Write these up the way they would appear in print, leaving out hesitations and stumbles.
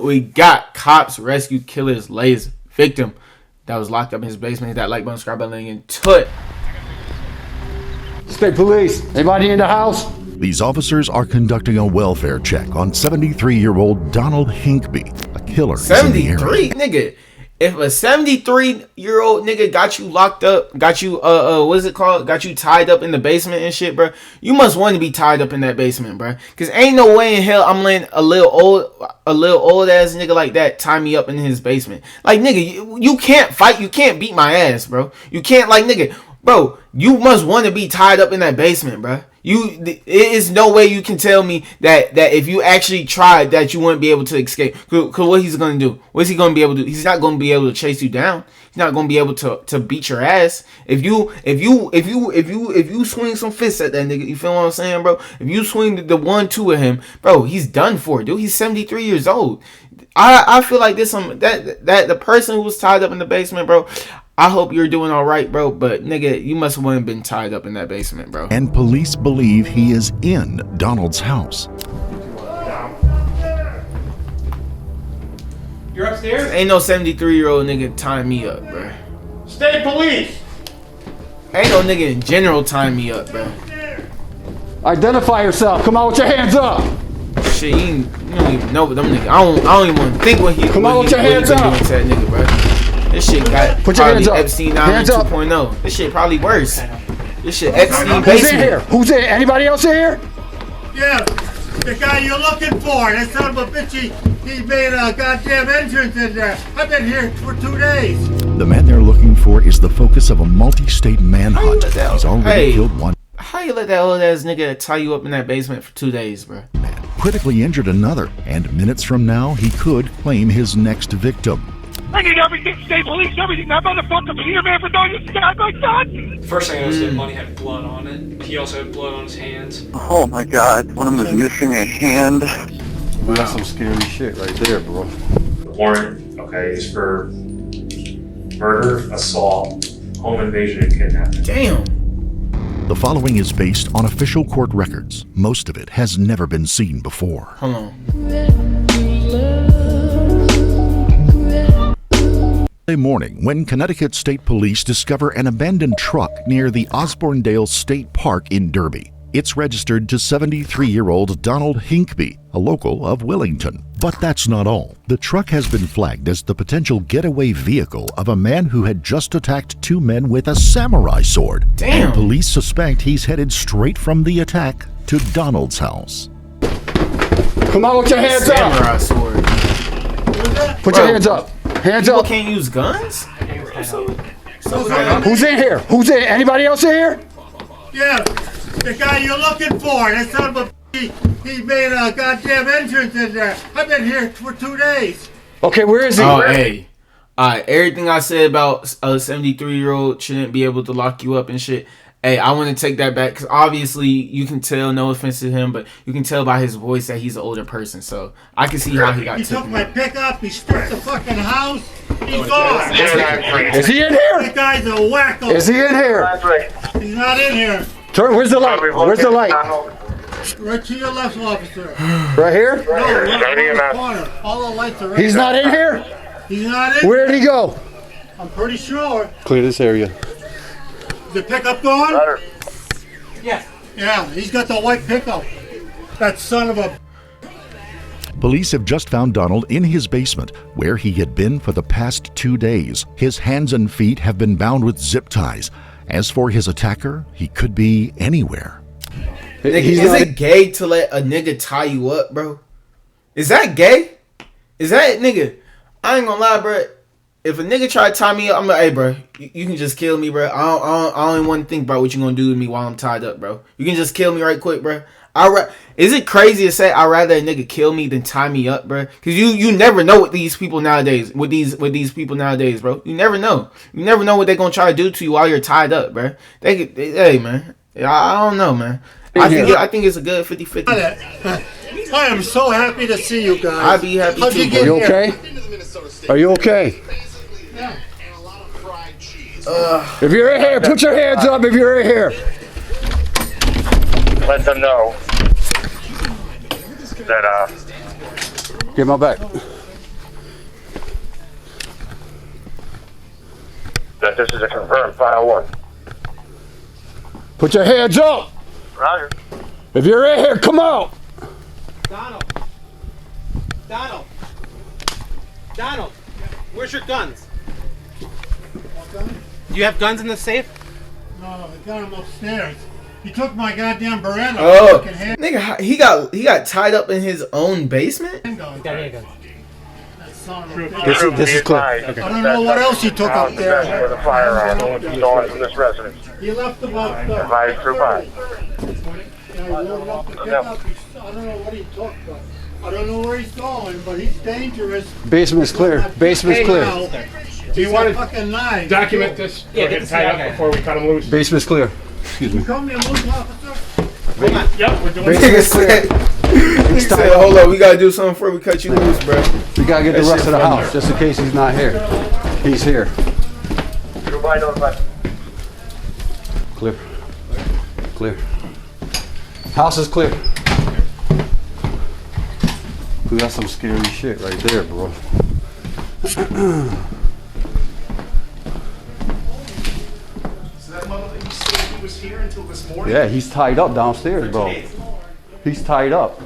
We got cops rescue killer's latest victim that was locked up in his basement. Hit that like button, subscribe button, into it. State police, anybody in the house? These officers are conducting a welfare check on 73-year-old Donald Hinkby, a killer. 73, nigga. If a 73-year-old nigga got you locked up, got you what is it called? Got you tied up in the basement and shit, bro. You must want to be tied up in that basement, bro. Cause ain't no way in hell I'm letting a little old ass nigga like that tie me up in his basement. Like, nigga, you can't fight, you can't beat my ass, bro. You can't, like, nigga, bro. You must want to be tied up in that basement, bro. It is no way you can tell me that if you actually tried that you wouldn't be able to escape. Cause what he's gonna do? What's he gonna be able to do? He's not gonna be able to chase you down. He's not gonna be able to beat your ass. If you swing some fists at that nigga, you feel what I'm saying, bro? If you swing the 1-2 at him, bro, he's done for, dude. He's 73 years old. I feel like this that the person who was tied up in the basement, bro. I hope you're doing all right, bro, but nigga, you must have been tied up in that basement, bro. And police believe he is in Donald's house. You're upstairs? Ain't no 73-year-old nigga tying me up, bro. State police! Ain't no nigga in general tying me up, bro. Identify yourself. Come on with your hands up. Shit, you don't even know what them niggas. I don't even want to think what he. Come on with your hands up. To that nigga, bro. This shit got put your hands up. Epstein Island 2.0. This shit probably worse. This shit Epstein basement. Who's in here? Who's in? Anybody else in here? Yeah, the guy you're looking for. That son of a bitch, he made a goddamn entrance in there. I've been here for 2 days. The man they're looking for is the focus of a multi-state manhunt. He's already killed one. How you let that old ass nigga tie you up in that basement for 2 days, bro? Man critically injured another, and minutes from now, he could claim his next victim. I need everything, state police, everything. That motherfucker here, man, for throwing this guy like that. First thing I noticed, that money had blood on it. He also had blood on his hands. Oh my god, one of them is missing a hand. Well, that's some scary shit right there, bro. The warrant, okay, is for murder, assault, home invasion, and kidnapping. Damn. The following is based on official court records. Most of it has never been seen before. Hold on. Morning when Connecticut State Police discover an abandoned truck near the Osborndale State Park in Derby. It's registered to 73-year-old Donald Hinkby, a local of Willington. But that's not all. The truck has been flagged as the potential getaway vehicle of a man who had just attacked 2 men with a samurai sword. Damn. And police suspect he's headed straight from the attack to Donald's house. Come on with your hands samurai up. Sword. Put your hands up. Hands People up. Can't use guns? Who's in here? Who's in? Anybody else in here? Yeah, the guy you're looking for. That son of a bitch, he made a goddamn entrance in there. I've been here for 2 days. Okay, where is he? Oh, hey. Alright, everything I said about a 73-year-old shouldn't be able to lock you up and shit. Hey, I want to take that back because obviously you can tell, no offense to him, but you can tell by his voice that he's an older person. So I can see how he got He took my pickup, he stripped the fucking house, he's gone. Is he in here? That guy's a wacko. Is he in here? He's not in here. Turn. Where's the light? Where's the light? Right to your left, officer. Right here? No, right in the corner. All the lights are right. He's not in here? He's not in. Where'd he go? I'm pretty sure. Clear this area. The pickup gone? Yeah. Yeah, he's got the white pickup. That son of a... Police have just found Donald in his basement, where he had been for the past 2 days. His hands and feet have been bound with zip ties. As for his attacker, he could be anywhere. Nigga, is it gay to let a nigga tie you up, bro? Is that gay? Is that, nigga? I ain't gonna lie, bro. If a nigga try to tie me up, I'm like, hey, bro, you can just kill me, bro. I don't even want to think about what you gonna do to me while I'm tied up, bro. You can just kill me right quick, bro. Is it crazy to say I'd rather a nigga kill me than tie me up, bro? Because you never know what these people nowadays, with these people nowadays, bro. You never know. You never know what they're gonna try to do to you while you're tied up, bro. Hey, man. I don't know, man. I think it's a good 50-50. I am so happy to see you guys. I'd be happy too. Are you okay? Are you okay? Yeah. If you're in here, put your hands up if you're in here. Let them know that Get my back. That this is a confirmed file 1. Put your hands up. Roger. If you're in here, come out. Donald. Donald. Donald. Where's your guns? Do you have guns in the safe? No, I got him upstairs. He took my goddamn Beretta. Oh, nigga, he got tied up in his own basement. This is clear. I don't know what else he took up there. With a firearm stolen from this residence. He left about. Advised through 5. He loaded up the pickup. I don't know what he took, but I don't know where he's going. But he's dangerous. Basement's clear. Basement's clear. Do you want to fucking knife? Document this. Yeah, get tied up before we cut him loose. Basement's clear. Excuse me. You call me a loose officer? Yep, we're doing Basement's clear. He said, hold up, we gotta do something before we cut you loose, bro. We gotta get the rest of the house, just in case he's not here. He's here. Clear. Clear. House is clear. We got some scary shit right there, bro. So that mother that you said he was here until this morning? Yeah, he's tied up downstairs, bro. He's tied up.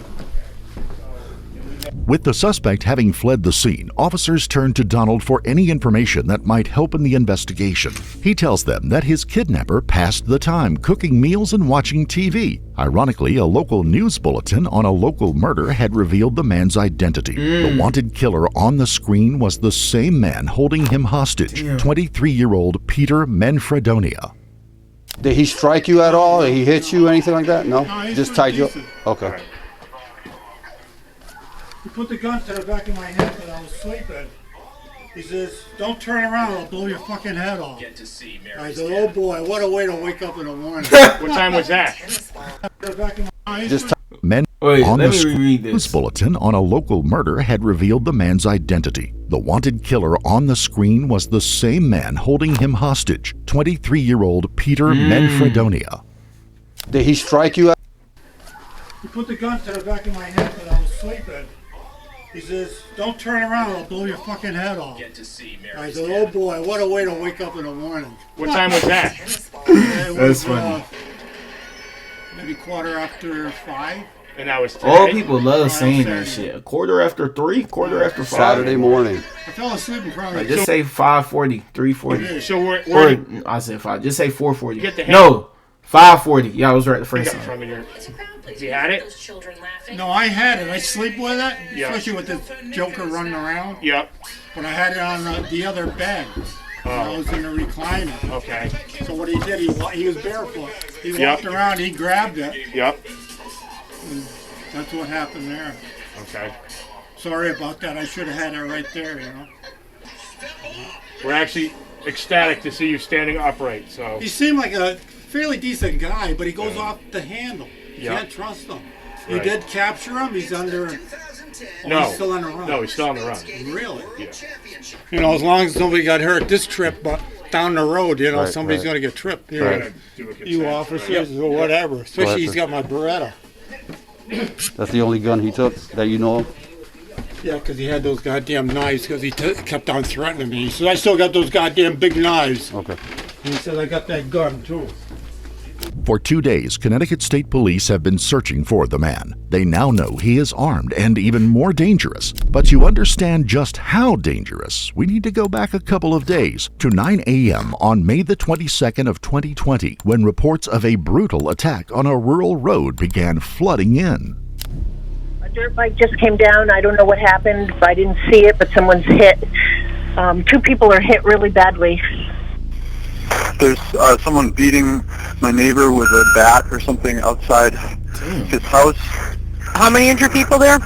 With the suspect having fled the scene, officers turned to Donald for any information that might help in the investigation. He tells them that his kidnapper passed the time cooking meals and watching TV. Ironically, a local news bulletin on a local murder had revealed the man's identity. The wanted killer on the screen was the same man holding him hostage, 23-year-old Peter Manfredonia. Did he strike you at all? Did he hit you, anything like that? No? No, he's Just pretty tied you up? decent. Okay. He put the gun to the back of my head when I was sleeping. He says, don't turn around, I'll blow your fucking head off. I said, oh boy, what a way to wake up in the morning. What time was that? Just Men Wait, on let the me reread news this. bulletin on a local murder had revealed the man's identity. The wanted killer on the screen was the same man holding him hostage, 23-year-old Peter Manfredonia. Did he strike you at He put the gun to the back of my head when I was sleeping. He says, don't turn around, I'll blow your fucking head off. I said, oh boy, what a way to wake up in the morning. What time was that? It was, That's funny. Maybe 5:15. And that was today? All people love saying that shit. 3:15, 5:15. Saturday morning? I fell asleep in front of Like, just say 5:40, 3:40. So Or I said 5. Just say 4:40. Get the No, 5:40. Yeah, I was right the first Pick up time. from your, has he had it? No, I had it. I sleep with it, Yeah. especially with this joker running around. Yep. But I had it on the other bed. I was in the recliner. Okay. So what he did, he was barefoot. He Yep. walked around, he grabbed it. Yep. That's what happened there. Okay. Sorry about that. I should have had it right there, you know. We're actually ecstatic to see you standing upright, so. He seemed like a fairly decent guy, but he goes off the handle. You Yeah. can't trust him. You Right. did capture him. He's under. No. He's still on the run. No, he's still on the run. Really? Yeah. You know, as long as nobody got hurt this trip, but down the road, you know, Right, somebody's right. going to get tripped. You, Right. know, Do a consent. you officers or whatever. Especially he's got my Beretta. That's the only gun he took that you know of? Yeah, because he had those goddamn knives because he kept on threatening me. He said, I still got those goddamn big knives. Okay. And he said, I got that gun too. For 2 days, Connecticut State Police have been searching for the man. They now know he is armed and even more dangerous. But to understand just how dangerous, we need to go back a couple of days to 9 a.m. on May the 22nd of 2020, when reports of a brutal attack on a rural road began flooding in. A dirt bike just came down. I don't know what happened. I didn't see it, but someone's hit. 2 people are hit really badly. There's someone beating my neighbor with a bat or something outside his house. How many injured people there?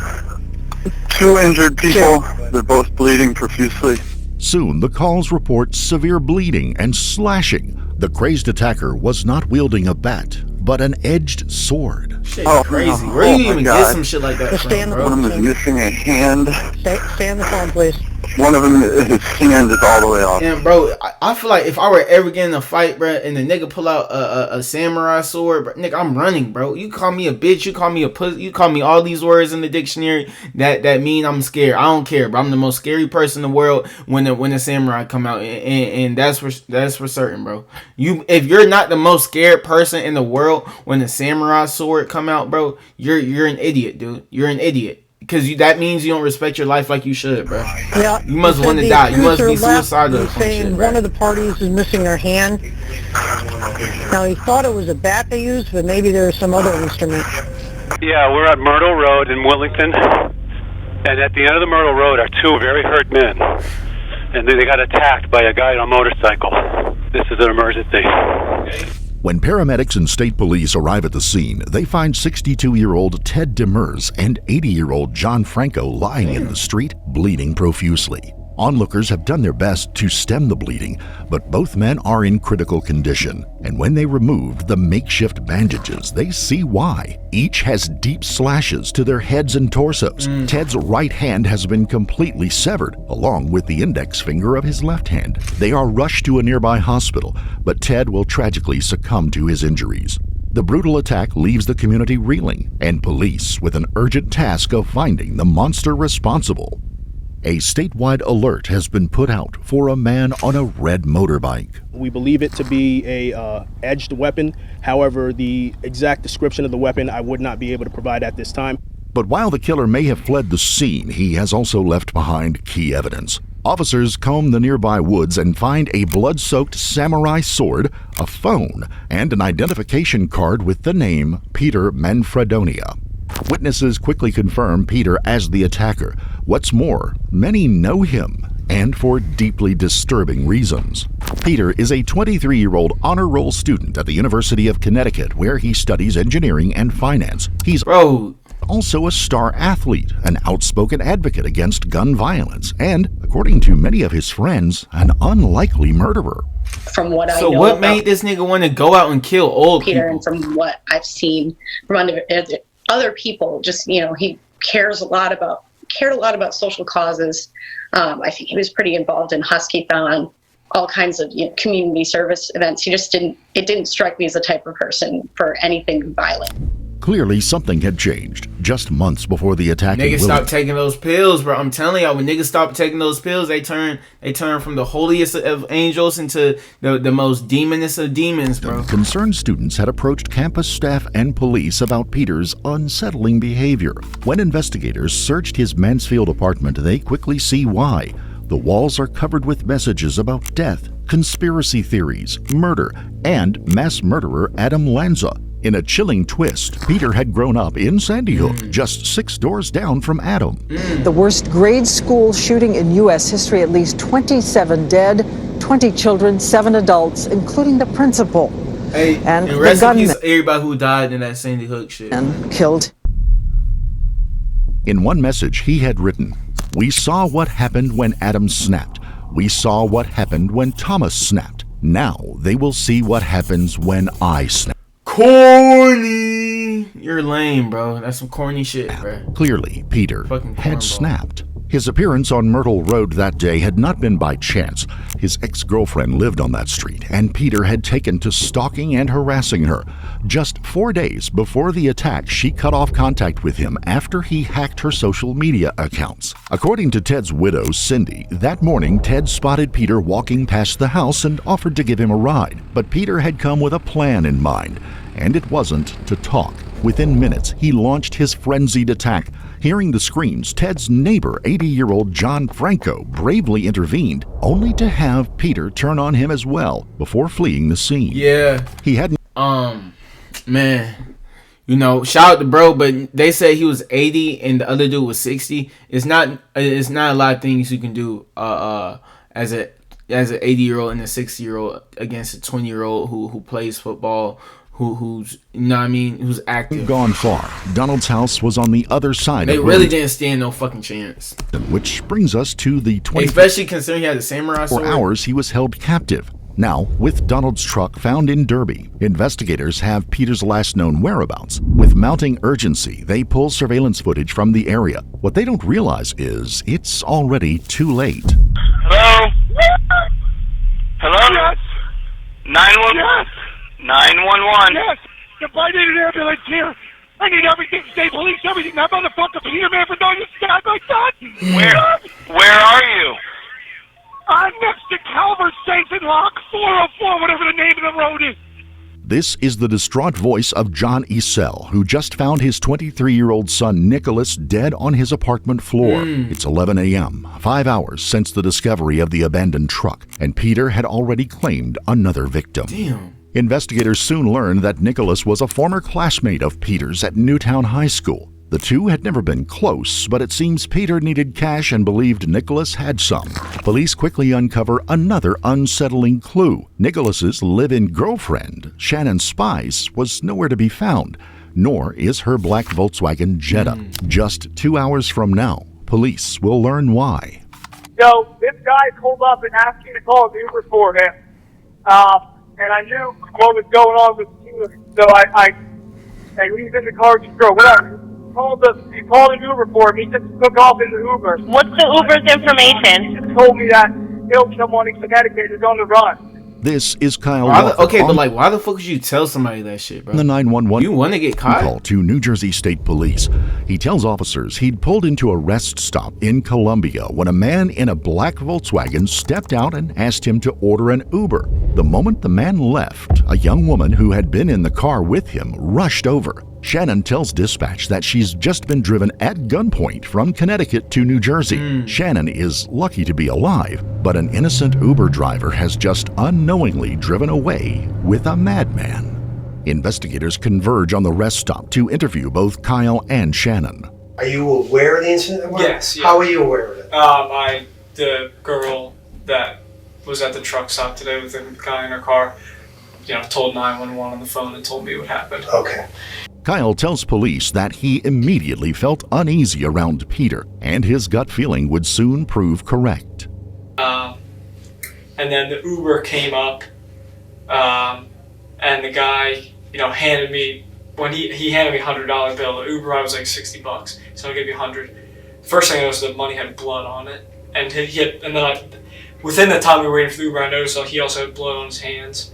2 injured people. They're both bleeding profusely. Soon, the calls report severe bleeding and slashing. The crazed attacker was not wielding a bat, but an edged sword. Shit, Oh, crazy. oh Where you my even God. get some shit like that from, One of them is bro? missing a hand. Stay on the phone, please. one of them, his hand is all the way off. And bro, I feel like if I were ever getting in a fight, bro, and the nigga pull out a samurai sword, bro, nigga, I'm running, bro. You call me a bitch, you call me a pussy, you call me all these words in the dictionary that mean I'm scared. I don't care, bro. I'm the most scary person in the world when the samurai come out, and that's for certain, bro. If you're not the most scared person in the world when the samurai sword come out, bro, you're an idiot, dude. You're an idiot. Because that means you don't respect your life like you should, bro. Yeah, you must want to die. You must be suicidal. Saying one of the parties is missing their hand. Now he thought it was a bat they used, but maybe there was some other instrument. Yeah, we're at Myrtle Road in Wellington, and at the end of the Myrtle Road are two very hurt men, and they got attacked by a guy on a motorcycle. This is an emergency. When paramedics and state police arrive at the scene, they find 62-year-old Ted Demers and 80-year-old John Franco lying in the street, bleeding profusely. Onlookers have done their best to stem the bleeding, but both men are in critical condition. And when they removed the makeshift bandages, they see why. Each has deep slashes to their heads and torsos. Ted's right hand has been completely severed, along with the index finger of his left hand. They are rushed to a nearby hospital, but Ted will tragically succumb to his injuries. The brutal attack leaves the community reeling, and police with an urgent task of finding the monster responsible. A statewide alert has been put out for a man on a red motorbike. We believe it to be a edged weapon. However, the exact description of the weapon I would not be able to provide at this time. But while the killer may have fled the scene, he has also left behind key evidence. Officers comb the nearby woods and find a blood-soaked samurai sword, a phone, and an identification card with the name Peter Manfredonia. Witnesses quickly confirm Peter as the attacker. What's more, many know him, and for deeply disturbing reasons. Peter is a 23-year-old honor roll student at the University of Connecticut, where he studies engineering and finance. He's also a star athlete, an outspoken advocate against gun violence, and, according to many of his friends, an unlikely murderer. From what I know, so what made this nigga want to go out and kill old Peter, people? And from what I've seen from other people, just, you know, he cared a lot about social causes. I think he was pretty involved in Husky-thon, all kinds of, you know, community service events. It didn't strike me as the type of person for anything violent. Clearly, something had changed just months before the attack. Niggas stop taking those pills, bro. I'm telling y'all, when niggas stop taking those pills, they turn from the holiest of angels into the most demonous of demons, bro. Concerned students had approached campus staff and police about Peter's unsettling behavior. When investigators searched his Mansfield apartment, they quickly see why. The walls are covered with messages about death, conspiracy theories, murder, and mass murderer Adam Lanza. In a chilling twist, Peter had grown up in Sandy Hook, just 6 doors down from Adam. The worst grade school shooting in U.S. history, at least 27 dead, 20 children, 7 adults, including the principal. Hey, and the rest in gunman. peace, everybody who died in that Sandy Hook shit. And killed. In one message he had written, "We saw what happened when Adam snapped. We saw what happened when Thomas snapped. Now they will see what happens when I snap." Corny. You're lame, bro. That's some corny shit, bro. Clearly, Peter had snapped. His appearance on Myrtle Road that day had not been by chance. His ex-girlfriend lived on that street, and Peter had taken to stalking and harassing her. Just 4 days before the attack, she cut off contact with him after he hacked her social media accounts. According to Ted's widow, Cindy, that morning Ted spotted Peter walking past the house and offered to give him a ride. But Peter had come with a plan in mind, and it wasn't to talk. Within minutes, he launched his frenzied attack. Hearing the screams, Ted's neighbor, 80-year-old John Franco, bravely intervened, only to have Peter turn on him as well before fleeing the scene. Yeah. He had... Man. You know, shout out to bro, but they say he was 80 and the other dude was 60. It's not a lot of things you can do as an 80-year-old and a 60-year-old against a 20-year-old who plays football. Who's, you know what I mean, who's active. Gone far. Donald's house was on the other side. They really didn't stand no fucking chance. Which brings us to the 24 especially considering he had a samurai sword. For hours he was held captive. Now, with Donald's truck found in Derby, investigators have Peter's last known whereabouts. With mounting urgency, they pull surveillance footage from the area. What they don't realize is it's already too late. Hello? Hello? Yes. 911? Yes. 911? Yes. If I need an ambulance here, I need everything, state police, everything. That motherfucker Peter man for throwing his stab like that. Where are you? I'm next to Calvert Saints and Lock 404, whatever the name of the road is. This is the distraught voice of John Esel, who just found his 23-year-old son Nicholas dead on his apartment floor. It's 11 a.m., 5 hours since the discovery of the abandoned truck, and Peter had already claimed another victim. Damn. Investigators soon learned that Nicholas was a former classmate of Peter's at Newtown High School. The two had never been close, but it seems Peter needed cash and believed Nicholas had some. Police quickly uncover another unsettling clue. Nicholas's live-in girlfriend, Shannon Spies, was nowhere to be found, nor is her black Volkswagen Jetta. Just 2 hours from now, police will learn why. So this guy called up and asked me to call an Uber for him. And I knew what was going on with Peter. So I he's in the car, just go, whatever. He called an Uber for him. He just took off in the Uber. What's the Uber's information? He just told me that killed someone in Connecticut is on the run. This is Kyle. Why the fuck would you tell somebody that shit, bro? The 911. You want to get caught? Call to New Jersey State Police. He tells officers he'd pulled into a rest stop in Columbia when a man in a black Volkswagen stepped out and asked him to order an Uber. The moment the man left, a young woman who had been in the car with him rushed over. Shannon tells dispatch that she's just been driven at gunpoint from Connecticut to New Jersey. Shannon is lucky to be alive, but an innocent Uber driver has just unknowingly driven away with a madman. Investigators converge on the rest stop to interview both Kyle and Shannon. Are you aware of the incident? Yes. Yeah. How are you aware of it? The girl that was at the truck stop today with the guy in her car, told 911 on the phone and told me what happened. Okay. Kyle tells police that he immediately felt uneasy around Peter, and his gut feeling would soon prove correct. And then the Uber came up, and the guy, handed me, when he handed me a $100 bill, the Uber I was like $60, so I'll give you $100. First thing I noticed, the money had blood on it, and within the time we were waiting for the Uber, I noticed he also had blood on his hands.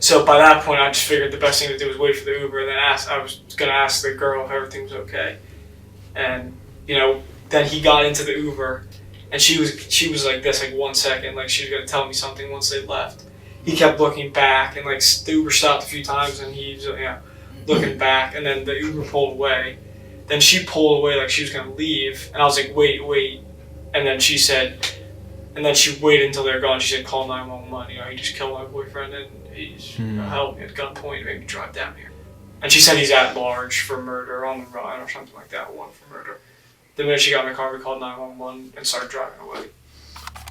So by that point, I just figured the best thing to do was wait for the Uber, and then I was going to ask the girl if everything was okay. And, then he got into the Uber, and she was like this, 1 second, like she was going to tell me something once they left. He kept looking back, and the Uber stopped a few times, and he was looking back, and then the Uber pulled away. Then she pulled away like she was going to leave, and I was like, wait. And then she said, and then she waited until they were gone. She said, call 911, he just killed my boyfriend, and he's held me at gunpoint, made me drive down here. And she said he's at large for murder, on the run, or something like that, one for murder. The minute she got in the car, we called 911 and started driving away.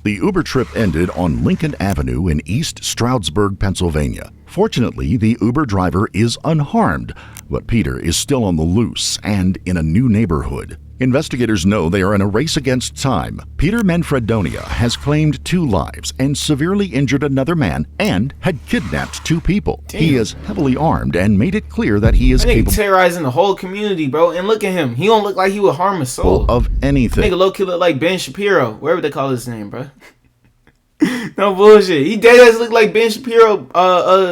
The Uber trip ended on Lincoln Avenue in East Stroudsburg, Pennsylvania. Fortunately, the Uber driver is unharmed, but Peter is still on the loose and in a new neighborhood. Investigators know they are in a race against time. Peter Manfredonia has claimed 2 lives and severely injured another man and had kidnapped 2 people. Damn. He is heavily armed and made it clear that he is capable terrorizing the whole community, bro. And look at him. He don't look like he would harm a soul. of anything. Nigga low-key look like Ben Shapiro. Whatever they call his name, bro. No bullshit. He dead ass look like Ben Shapiro,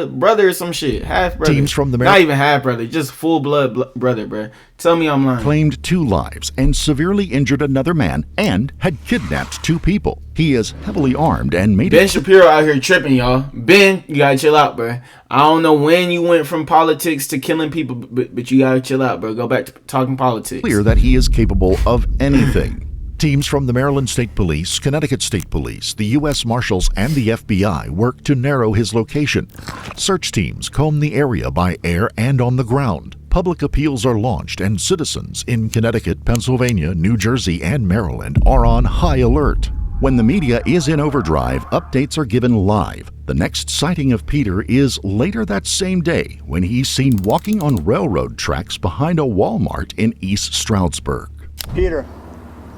brother or some shit. Half brother. Teams from the not even half brother, just full blood brother, bro. Tell me I'm lying. Claimed 2 lives and severely injured another man and had kidnapped 2 people. He is heavily armed and made Ben Shapiro out here tripping, y'all. Ben, you gotta chill out, bro. I don't know when you went from politics to killing people, but you gotta chill out, bro. Go back to talking politics. Clear that he is capable of anything. Teams from the Maryland State Police, Connecticut State Police, the U.S. Marshals, and the FBI work to narrow his location. Search teams comb the area by air and on the ground. Public appeals are launched, and citizens in Connecticut, Pennsylvania, New Jersey, and Maryland are on high alert. When the media is in overdrive, updates are given live. The next sighting of Peter is later that same day when he's seen walking on railroad tracks behind a Walmart in East Stroudsburg. Peter,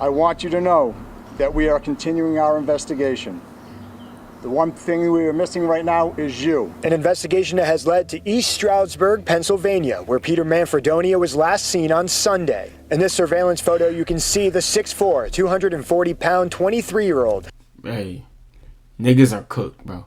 I want you to know that we are continuing our investigation. The one thing we are missing right now is you. An investigation that has led to East Stroudsburg, Pennsylvania, where Peter Manfredonia was last seen on Sunday. In this surveillance photo, you can see the 6'4", 240-pound, 23-year-old. Hey, niggas are cooked, bro.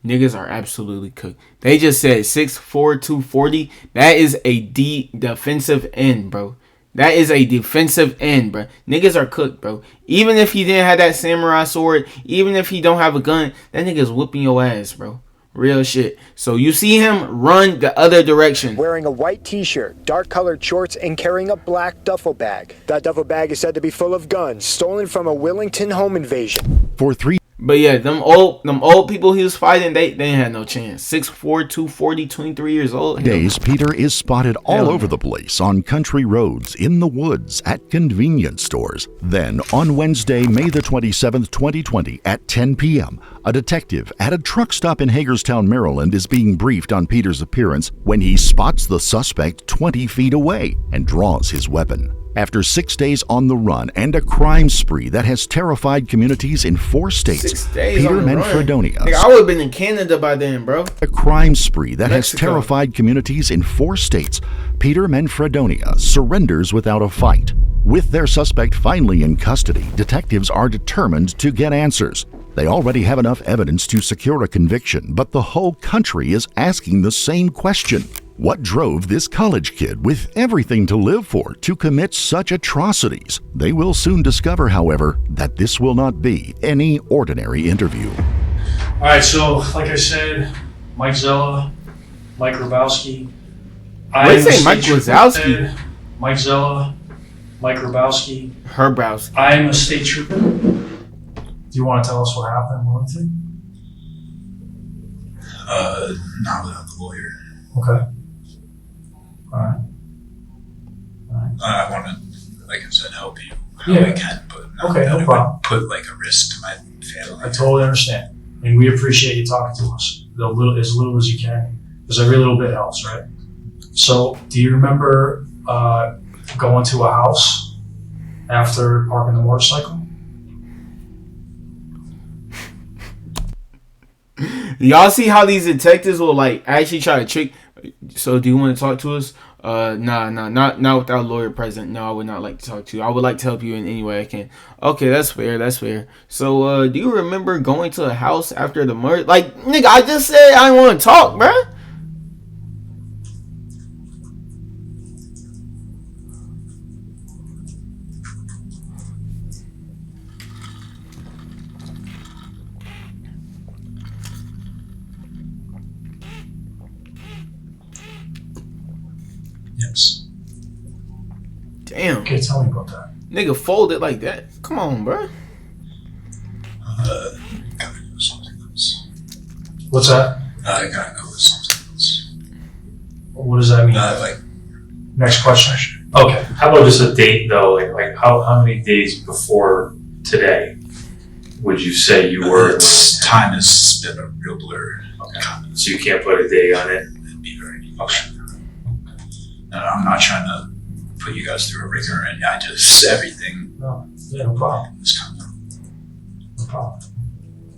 Niggas are absolutely cooked. They just said 6'4", 240. That is a defensive end, bro. That is a defensive end, bro. Niggas are cooked, bro. Even if he didn't have that samurai sword, even if he don't have a gun, that nigga's whooping your ass, bro. Real shit. So you see him run the other direction. Wearing a white t-shirt, dark-colored shorts, and carrying a black duffel bag. That duffel bag is said to be full of guns, stolen from a Willington home invasion. For 3 But yeah, them old people he was fighting, they ain't had no chance. 6'4", 240, 23 years old. days, Peter is spotted all over the place on country roads, in the woods, at convenience stores. Then, on Wednesday, May the 27th, 2020, at 10 p.m., a detective at a truck stop in Hagerstown, Maryland, is being briefed on Peter's appearance when he spots the suspect 20 feet away and draws his weapon. After 6 days on the run and a crime spree that has terrified communities in 4 states, 6 days Peter on the run. Manfredonia. Nigga, I would have been in Canada by then, bro. A crime spree that has Mexico. terrified communities in 4 states, Peter Manfredonia surrenders without a fight. With their suspect finally in custody, detectives are determined to get answers. They already have enough evidence to secure a conviction, but the whole country is asking the same question. What drove this college kid with everything to live for to commit such atrocities? They will soon discover, however, that this will not be any ordinary interview. All right, so like I said, Mike Zella, Mike Grabowski. What did you say, Mike Wazowski? Mike Zella, Mike Grabowski. Herbrowski. I am a state trooper. Do you want to tell us what happened in Wellington? Not without the lawyer. Okay. All right. I want to, like I said, help you how I can, but not Okay, no that it problem. would put like a risk to my family. I totally understand. And we appreciate you talking to us as little as you can, because every little bit helps, right? So, do you remember going to a house after parking the motorcycle? Y'all see how these detectives will like actually try to trick? So do you want to talk to us? Nah, not without a lawyer present. No, I would not like to talk to you. I would like to help you in any way I can. Okay, that's fair. So, do you remember going to a house after the murder? Like, nigga, I just said I want to talk, bruh. Yes. Damn. Okay, tell me about that. Nigga folded like that. Come on, bruh. Gotta go with something else. What's that? I gotta go with something else. What does that mean? Like, Next question. Okay. How about just a date though? Like how many days before today would you say you were? Time has been a real blur. Okay. So you can't put a date on it. It'd be very. Okay. No, I'm not trying to put you guys through a ringer, and I just everything. No, yeah, no problem. Is kind of No problem.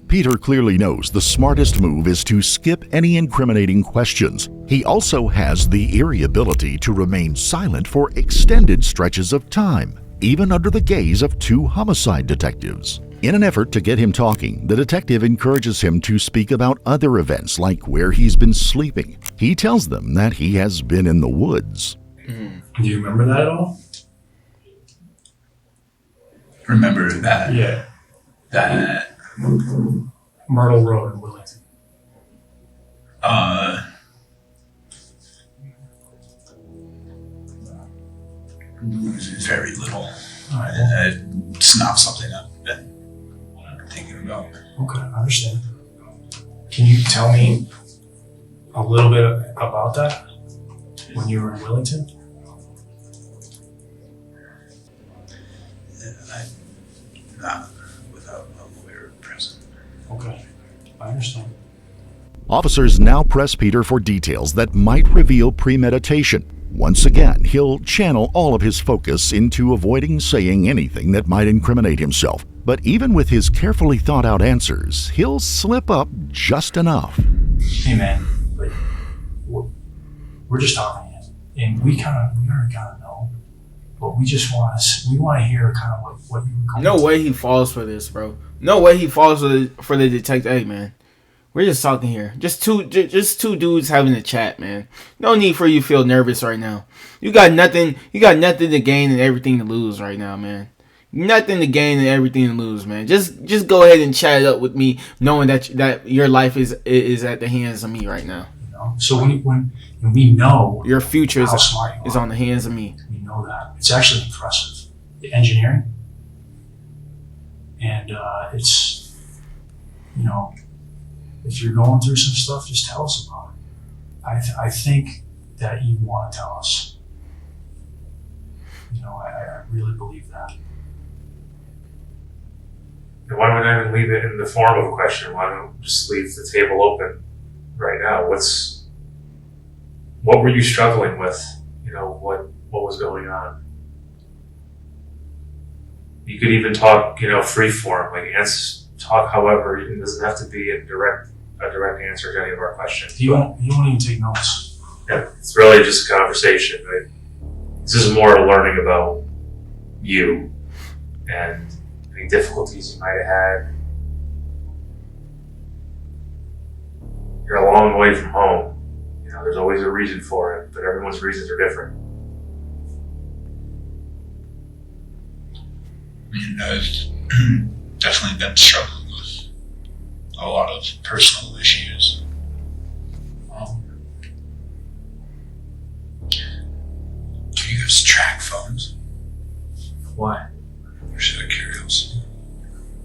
Peter clearly knows the smartest move is to skip any incriminating questions. He also has the eerie ability to remain silent for extended stretches of time, even under the gaze of 2 homicide detectives. In an effort to get him talking, the detective encourages him to speak about other events like where he's been sleeping. He tells them that he has been in the woods. Do you remember that at all? remember that. Yeah. That. Myrtle Road in Willington. Very little. It's not something I've been thinking about. Okay, I understand. Can you tell me a little bit about that when you were in Willington? Not without a lawyer present. Okay, I understand. Officers now press Peter for details that might reveal premeditation. Once again, he'll channel all of his focus into avoiding saying anything that might incriminate himself. But even with his carefully thought out answers, he'll slip up just enough. Hey man, like, we're just talking, and we already kind of know, but we want to hear kind of what you were going No way he falls for this, bro. No way he falls for the detective. Hey man, we're just talking here. Just two dudes having a chat, man. No need for you to feel nervous right now. You got nothing to gain and everything to lose right now, man. Nothing to gain and everything to lose, man. Just go ahead and chat it up with me, knowing that your life is at the hands of me right now. You know? So when we know your future is on the hands of me. We know that. It's actually impressive. The engineering, and it's, you know, if you're going through some stuff, just tell us about it. I think that you want to tell us. You know, I really believe that. And why don't I even leave it in the form of a question? Why don't we just leave the table open right now? What were you struggling with? You know, what was going on? You could even talk, you know, free form, like talk however. It doesn't have to be a direct answer to any of our questions. You won't even take notes. Yeah, it's really just a conversation, right? This is more learning about you and any difficulties you might have had. You're a long way from home. You know, there's always a reason for it, but everyone's reasons are different. I mean, I've definitely been struggling with a lot of personal issues. Do you guys track phones? Why? Just out of curiosity.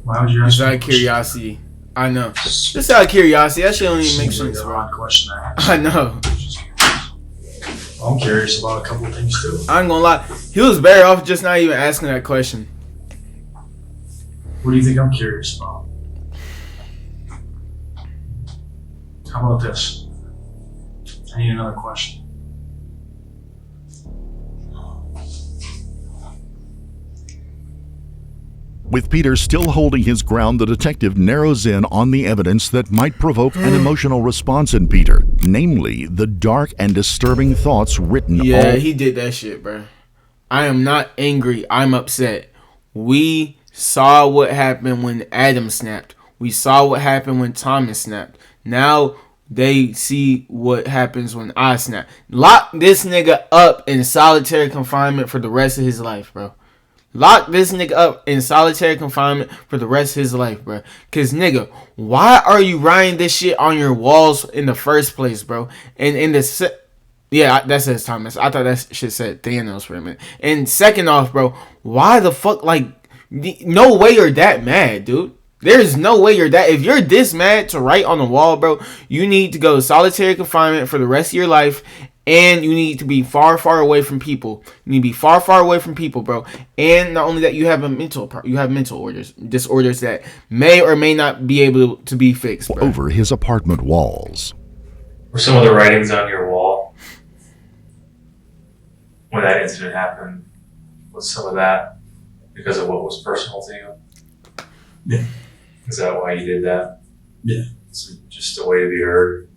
Why would you ask? Just out of curiosity. I know. Just out of curiosity. That shit don't even make sense, bro. Question I know. I'm curious about a couple of things too. I ain't gonna lie. He was better off just not even asking that question. What do you think I'm curious about? How about this? I need another question. With Peter still holding his ground, the detective narrows in on the evidence that might provoke an emotional response in Peter, namely the dark and disturbing thoughts written Yeah, he did that shit, bro. I am not angry. I'm upset. We saw what happened when Adam snapped. We saw what happened when Thomas snapped. Now they see what happens when I snap. Lock this nigga up in solitary confinement for the rest of his life, bro. Lock this nigga up in solitary confinement for the rest of his life, bro. Cause nigga, why are you writing this shit on your walls in the first place, bro? And in the yeah, that says Thomas. I thought that shit said Thanos for a minute. And second off, bro, why the fuck, like, no way you're that mad, dude. There's no way you're that. If you're this mad to write on the wall, bro, you need to go to solitary confinement for the rest of your life. And you need to be far, far away from people. You need to be far, far away from people, bro. And not only that, you have mental disorders that may or may not be able to be fixed, bro. Over his apartment walls. Were some of the writings on your wall when that incident happened? Was some of that because of what was personal to you? Yeah. Is that why you did that? Yeah. It's just a way to be heard.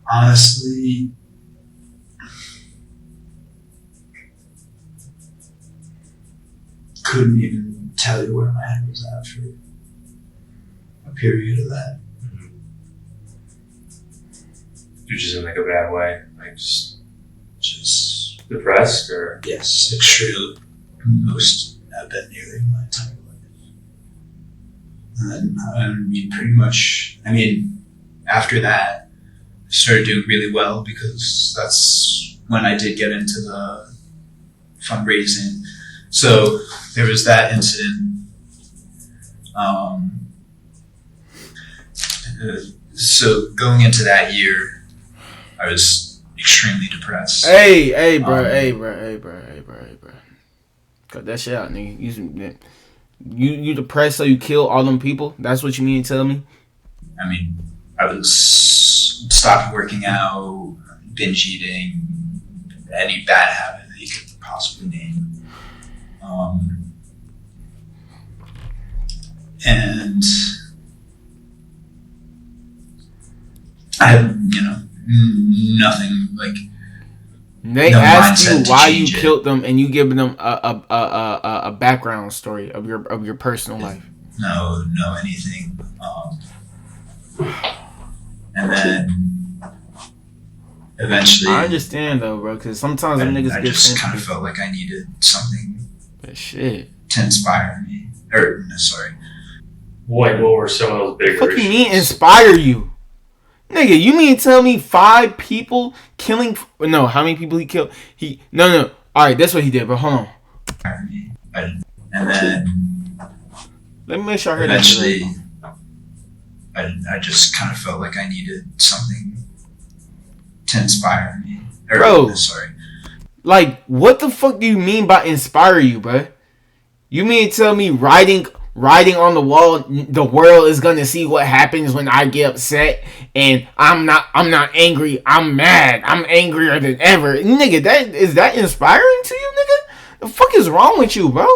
Honestly, couldn't even tell you where my head was at for a period of that. You're just in like a bad way, like just depressed, or yes, extremely. Most have been nearly my entire life. And I mean, pretty much. I mean, after that, I started doing really well because that's when I did get into the fundraising. So there was that incident. So going into that year, I was extremely depressed. Hey, bro. Cut that shit out, nigga. You depressed so you kill all them people? That's what you mean to tell me? I mean, I was stopped working out, binge eating, any bad habit that you could possibly name. and I have, nothing like. They no ask you mindset to why you change it. killed them, and you give them a background story of your personal life. No anything. And then eventually, I understand though, bro, because sometimes them niggas I get just kind of sensitive. felt like I needed something But shit. to inspire me. Or no, sorry. What were some of those bigger What you issues? mean inspire you? Nigga, you mean tell me 5 people killing? No, how many people he killed? No. All right, that's what he did. But hold on. And then Let me make sure I heard eventually, that. I just kind of felt like I needed something to inspire me. Or, Bro. sorry. Like, what the fuck do you mean by inspire you, bro? You mean to tell me writing on the wall, the world is gonna see what happens when I get upset, and I'm not angry, I'm mad, I'm angrier than ever, nigga? Is that inspiring to you, nigga? The fuck is wrong with you, bro?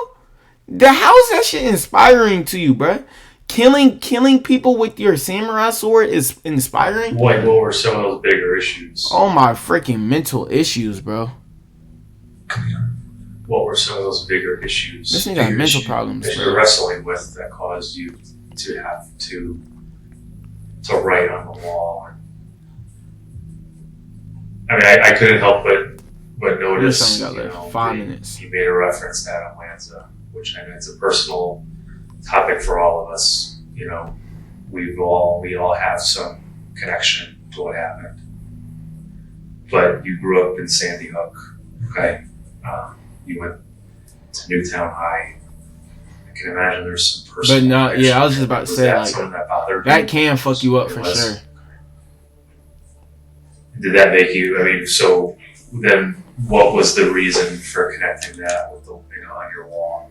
How is that shit inspiring to you, bro? Killing people with your samurai sword is inspiring? What were some of those bigger issues? Oh my freaking mental issues, bro. What were some of those bigger issues? This nigga got mental problems, that bro. you're wrestling with that caused you to have to write on the wall. I mean, I couldn't help but notice. only got like 5 minutes. You made a reference to Atlanta, which I know it's a personal topic for all of us. You know, we all have some connection to what happened. But you grew up in Sandy Hook, okay? You went to Newtown High. I can imagine there's some personal. But no, connection. yeah, I was just about to Was say, that like, something that bothered that you? can fuck you up It for was. sure. Did that make you? I mean, so then, what was the reason for connecting that with the on your wall?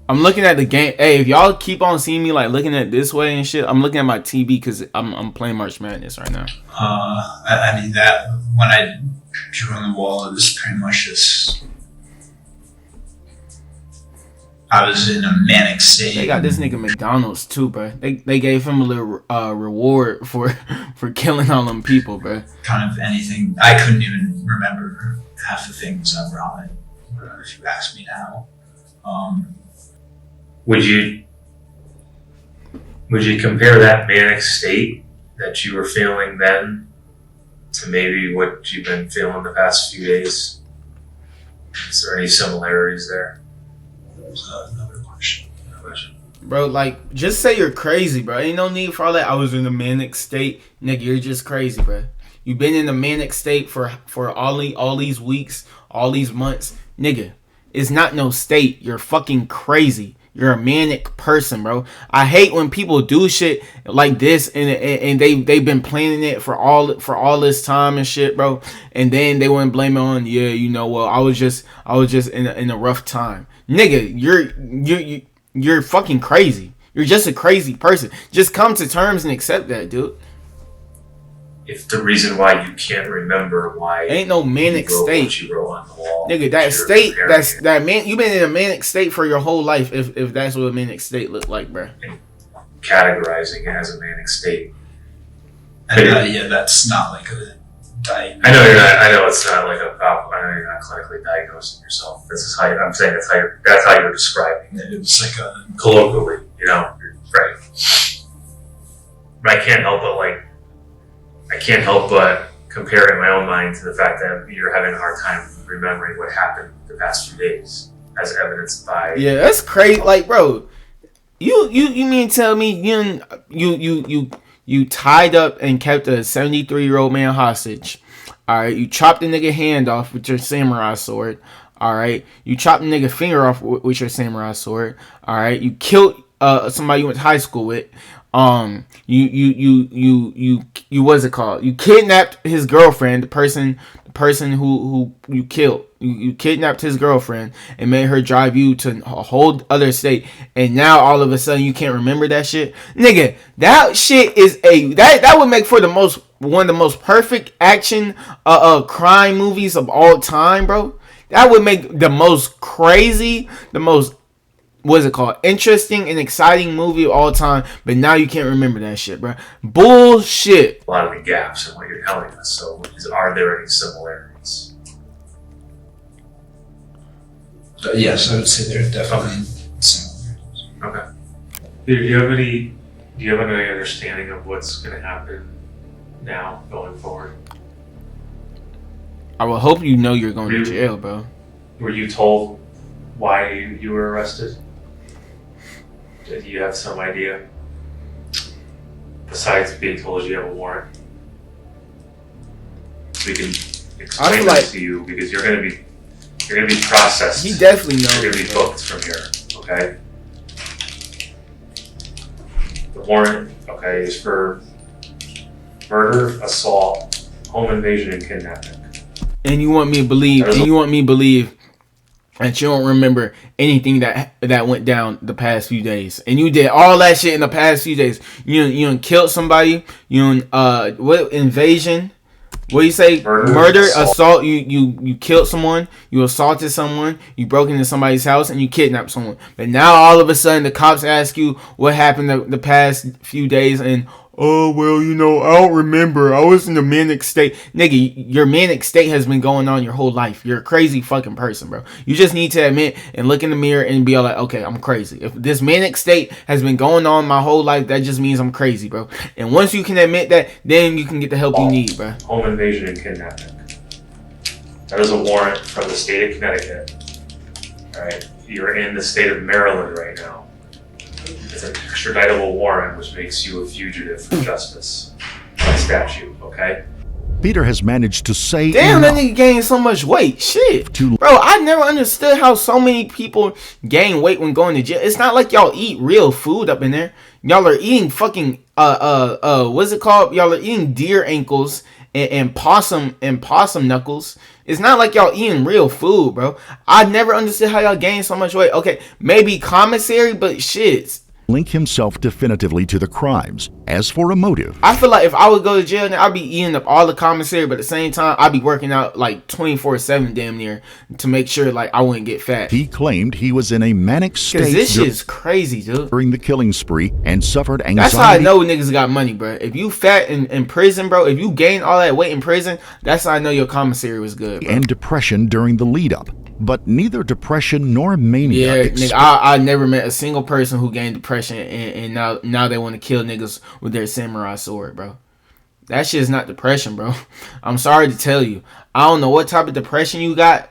I'm looking at the game. Hey, if y'all keep on seeing me like looking at this way and shit, I'm looking at my TV because I'm playing March Madness right now. I mean that when I drew on the wall, it was pretty much just I was in a manic state. They got this nigga McDonald's too, bro. They gave him a little reward for killing all them people, bro. Kind of anything. I couldn't even remember half the things I brought. If you ask me now. Would you compare that manic state that you were feeling then to maybe what you've been feeling the past few days? Is there any similarities there? Another question. Bro, like, just say you're crazy, bro. Ain't no need for all that. I was in a manic state. Nigga, you're just crazy, bro. You've been in a manic state for all these weeks, all these months. Nigga, it's not no state. You're fucking crazy. You're a manic person, bro. I hate when people do shit like this and they've been planning it for all this time and shit, bro. And then they want to blame it on, yeah, you know, well, I was just in a rough time. Nigga, you're fucking crazy. You're just a crazy person. Just come to terms and accept that, dude. If the reason why you can't remember why ain't no manic state. What you wrote on the wall, nigga, that state, you've been in a manic state for your whole life. If that's what a manic state look like, bro. Categorizing it as a manic state. Yeah, that's not like a diagnosis. I know you're not. I know it's not like a problem. I know you're not clinically diagnosing yourself. This is how I'm saying that's how you're describing it. It was like a colloquially, you know, right? But I can't help but compare in my own mind to the fact that you're having a hard time remembering what happened the past few days, as evidenced by. Yeah, that's crazy. Like, bro, you mean tell me you tied up and kept a 73-year-old man hostage? All right, you chopped the nigga hand off with your samurai sword. All right, you chopped the nigga finger off with your samurai sword. All right, you killed somebody you went to high school with. You what's it called? You kidnapped his girlfriend, the person who you killed. You kidnapped his girlfriend and made her drive you to a whole other state, and now all of a sudden you can't remember that shit, nigga. That shit is that would make for one of the most perfect action crime movies of all time, bro. That would make the most crazy, the most what's it called? Interesting and exciting movie of all time, but now you can't remember that shit, bro. Bullshit. A lot of the gaps in what you're telling us. So, are there any similarities? Yes, I would say there are definitely similarities. Okay. Do you have any understanding of what's going to happen now going forward? I will hope you know you're going to jail, bro. Were you told why you were arrested? Did you have some idea? Besides being told you have a warrant, we can explain this to you because you're going to be processed. He definitely knows. You're going to be booked from here. Okay. The warrant, okay, is for murder, assault, home invasion, and kidnapping. And you want me to believe? And you want me to believe that you don't remember anything that went down the past few days, and you did all that shit in the past few days. You killed somebody. What invasion? What do you say? Murder, assault. You killed someone. You assaulted someone. You broke into somebody's house and you kidnapped someone. But now all of a sudden the cops ask you what happened the past few days, and oh, well, I don't remember. I was in a manic state. Nigga, your manic state has been going on your whole life. You're a crazy fucking person, bro. You just need to admit and look in the mirror and be all like, okay, I'm crazy. If this manic state has been going on my whole life, that just means I'm crazy, bro. And once you can admit that, then you can get the help you need, bro. Home invasion and kidnapping. That is a warrant from the state of Connecticut. Alright? You're in the state of Maryland right now. It's an extraditable warrant, which makes you a fugitive from justice by statute, okay? Peter has managed to say damn, that nigga gained so much weight. Shit. Bro, I never understood how so many people gain weight when going to jail. It's not like y'all eat real food up in there. Y'all are eating fucking what's it called? Y'all are eating deer ankles and possum knuckles. It's not like y'all eating real food, bro. I never understood how y'all gained so much weight. Okay, maybe commissary, but shit. Link himself definitively to the crimes. As for a motive, I feel like if I would go to jail, then I'd be eating up all the commissary, but at the same time, I'd be working out like 24/7 damn near to make sure like I wouldn't get fat. He claimed he was in a manic state. Cause this shit's crazy, dude. During the killing spree and suffered anxiety. That's how I know niggas got money, bro. If you fat in prison, bro, if you gain all that weight in prison, that's how I know your commissary was good, bro. And depression during the lead up. But neither depression nor mania. Yeah, nigga, I never met a single person who gained depression and now they want to kill niggas with their samurai sword, bro. That shit is not depression, bro. I'm sorry to tell you. I don't know what type of depression you got.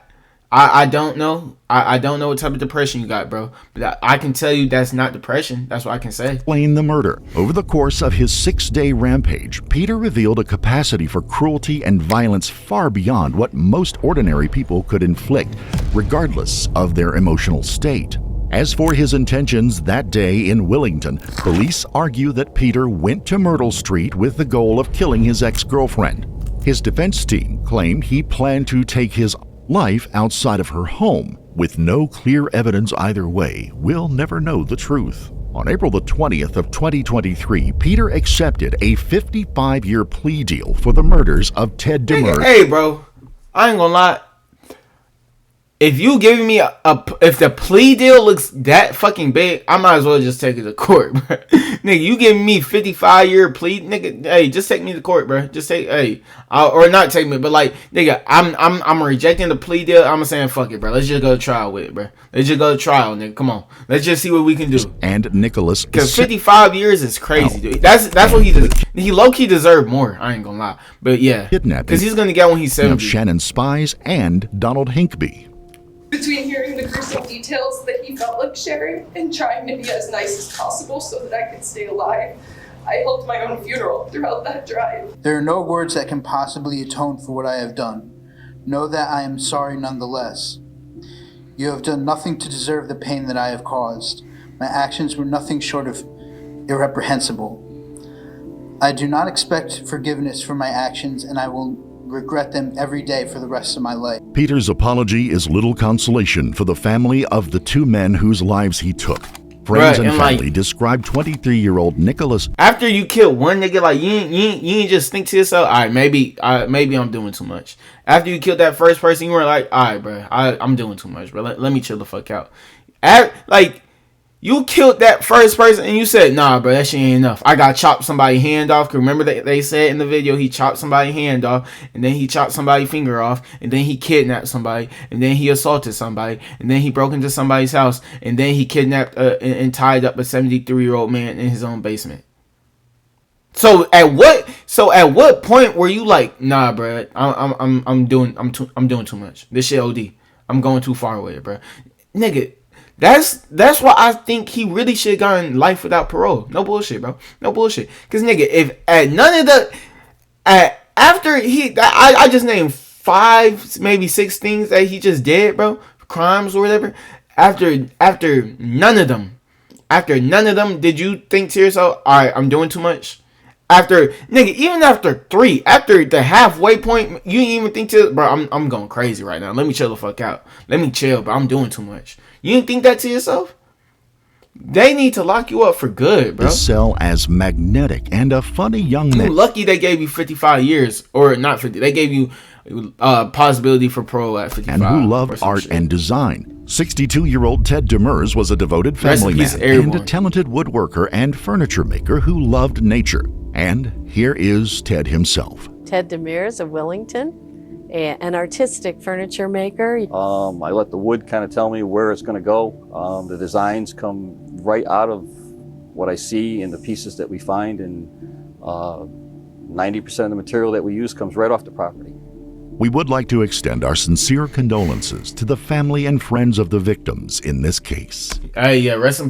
I don't know. I don't know what type of depression you got, bro. But I can tell you that's not depression. That's what I can say. Explain the murder. Over the course of his 6-day rampage, Peter revealed a capacity for cruelty and violence far beyond what most ordinary people could inflict, regardless of their emotional state. As for his intentions that day in Willington, police argue that Peter went to Myrtle Street with the goal of killing his ex-girlfriend. His defense team claimed he planned to take his life outside of her home. With no clear evidence either way, we'll never know the truth. On April the 20th of 2023, Peter accepted a 55-year plea deal for the murders of Ted Demers. Hey, bro, I ain't gonna lie. If you giving me if the plea deal looks that fucking big, I might as well just take it to court, bro. Nigga, you giving me 55-year plea, nigga? Hey, just take me to court, bro. Just take, or not take me, but like, nigga, I'm rejecting the plea deal. I'm saying fuck it, bro. Let's just go to trial with it, bro. Let's just go to trial, nigga. Come on, let's just see what we can do. And Nicholas, because 55 years is crazy, dude. That's what he does. He low key deserved more. I ain't gonna lie, but yeah, because he's gonna get when he's 70. Shannon Spies and Donald Hinkby. Between hearing the gruesome details that he felt like sharing and trying to be as nice as possible so that I could stay alive, I held my own funeral throughout that drive. There are no words that can possibly atone for what I have done. Know that I am sorry nonetheless. You have done nothing to deserve the pain that I have caused. My actions were nothing short of irreprehensible. I do not expect forgiveness for my actions, and I will regret them every day for the rest of my life. Peter's apology is little consolation for the family of the two men whose lives he took. Friends and family described 23-year-old Nicholas. After you kill one nigga, like you ain't just think to yourself, all right, maybe I'm doing too much. After you killed that first person, you were like, all right, bro, I'm doing too much, bro. Let me chill the fuck out. Like, You killed that first person and you said, nah, bro, that shit ain't enough. I gotta chop somebody's hand off. Cause remember they said in the video he chopped somebody's hand off, and then he chopped somebody's finger off, and then he kidnapped somebody, and then he assaulted somebody, and then he broke into somebody's house, and then he kidnapped and tied up a 73-year-old man in his own basement. So at what point were you like, nah, bro, I'm doing too much. This shit OD. I'm going too far with it, bro. Nigga. That's why I think he really should have gotten life without parole. No bullshit, bro. No bullshit. Cause nigga, if at none of the after I just named 5, maybe 6 things that he just did, bro, crimes or whatever. After none of them, did you think to yourself, all right, I'm doing too much? After nigga, even after 3, after the halfway point, you didn't even think to, bro, I'm going crazy right now. Let me chill the fuck out. Let me chill, bro. I'm doing too much. You didn't think that to yourself? They need to lock you up for good, bro. The cell as magnetic and a funny young man. You lucky they gave you 55 years, or not 50. They gave you possibility for parole at 55. And who loved art and design. 62-year-old Ted Demers was a devoted family man and a talented woodworker and furniture maker who loved nature. And here is Ted himself. Ted Demers of Wellington, an artistic furniture maker. I let the wood kind of tell me where it's going to go. The designs come right out of what I see in the pieces that we find, and 90% of the material that we use comes right off the property. We would like to extend our sincere condolences to the family and friends of the victims in this case. Yeah, rest in